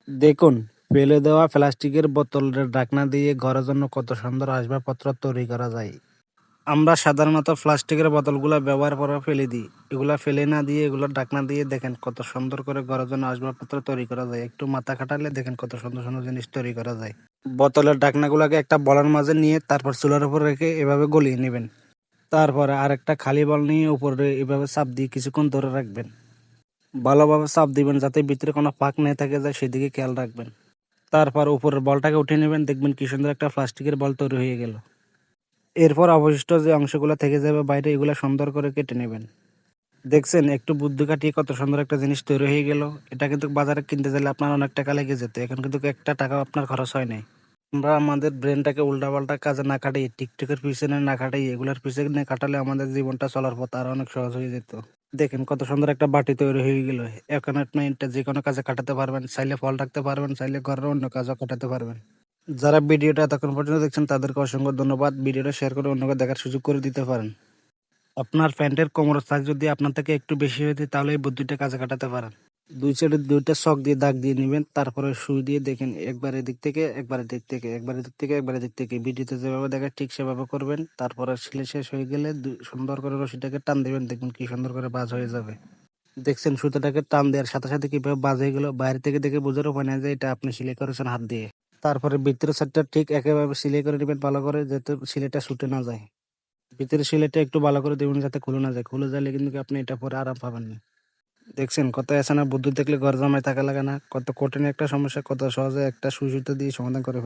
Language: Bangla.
দেখুন, ফেলে দেওয়া প্লাস্টিকের বোতলের ঢাকনা দিয়ে ঘরের জন্য কত সুন্দর আসবাবপত্র তৈরি করা যায়। আমরা সাধারণত প্লাস্টিকের বোতলগুলা ব্যবহার করে ফেলে দিই। এগুলা ফেলে না দিয়ে এগুলোর ঢাকনা দিয়ে দেখেন কত সুন্দর করে ঘরের জন্য আসবাবপত্র তৈরি করা যায়। একটু মাথা খাটালে দেখেন কত সুন্দর সুন্দর জিনিস তৈরি করা যায়। বোতলের ঢাকনাগুলোকে একটা বলের মাঝে নিয়ে তারপর চুলার উপর রেখে এভাবে গলিয়ে নেবেন। তারপরে আরেকটা খালি বল নিয়ে উপরে এভাবে চাপ দিয়ে কিছুক্ষণ ধরে রাখবেন। ভালোভাবে চাপ দিবেন যাতে ভিতরে কোনো ফাঁক না থেকে যায়, সেদিকে খেয়াল রাখবেন। তারপর উপরের বলটাকে উঠিয়ে নেবেন, দেখবেন কি সুন্দর একটা প্লাস্টিকের বল তৈরি হয়ে গেল। এরপর অবশিষ্ট যে অংশগুলো থেকে যাবে বাইরে, এগুলো সুন্দর করে কেটে নেবেন। দেখছেন একটু বুদ্ধি কাটিয়ে কত সুন্দর একটা জিনিস তৈরি হয়ে গেল। এটা কিন্তু বাজারে কিনতে গেলে আপনার অনেক টাকা লেগে যেত, এখন কিন্তু একটা টাকাও আপনার খরচ হয় নাই। আমরা আমাদের ব্রেনটাকে উল্টাপাল্টা কাজে না খাটিয়ে, টিকটকের পিছনে না খাটিয়ে, এগুলোর পিছনে খাটালে আমাদের জীবনটা চলার পথ আরো অনেক সহজ হয়ে যেত। দেখেন কত সুন্দর একটা বাটি তৈরি হয়ে গেল। এখন আপনি এটা যে কোনো কাজে খাটাতে পারবেন, চাইলে ফল রাখতে পারবেন, চাইলে ঘরের অন্য কাজও খাটাতে পারবেন। যারা ভিডিওটা এতক্ষণ পর্যন্ত দেখছেন তাদেরকে অসংখ্য ধন্যবাদ। ভিডিওটা শেয়ার করে অন্যকে দেখার সুযোগ করে দিতে পারেন। আপনার প্যান্টের কোমরের সাইজ যদি আপনার থেকে একটু বেশি হয়ে যায় তাহলে এই বুদ্ধিটা কাজে খাটাতে পারেন। দুই সাইডে দুইটা চক দিয়ে দাগ দিয়ে নেবেন, তারপরে সুই দিয়ে দেখেন একবার এদিক থেকে একবার এদিক থেকে একবার এদিক থেকে একবার এদিক থেকে, ভিডিওতে যেভাবে দেখে ঠিক সেভাবে করবেন। তারপরে সেলাই শেষ হয়ে গেলে সুন্দর করে রশিটাকে টান দিবেন, দেখবেন কি সুন্দর করে ভাঁজ হয়ে যাবে। দেখছেন সুতাটাকে টান দেওয়ার সাথে সাথে কিভাবে ভাঁজ হয়ে গেল। বাইরে থেকে দেখে বোঝার উপায় নাই যে এটা আপনি সেলাই করেছেন হাত দিয়ে। তারপরে ভিতরের সাইডটা ঠিক একইভাবে সেলাই করে নেবেন ভালো করে, যাতে সেলাইটা ছুটে না যায়। ভিতরের সেলাইটা একটু ভালো করে দেবেন যাতে খুলে না যায়, খুলে যালে কিন্তু আপনি এটা পরে আরাম পাবেন না। দেখছেন কত আছে না, বুদ্ধি দেখলে ঘর জামাই থাকা লাগে না। কত কঠিন একটা সমস্যা কত সহজে একটা সুই সুতো দিয়ে সমাধান করে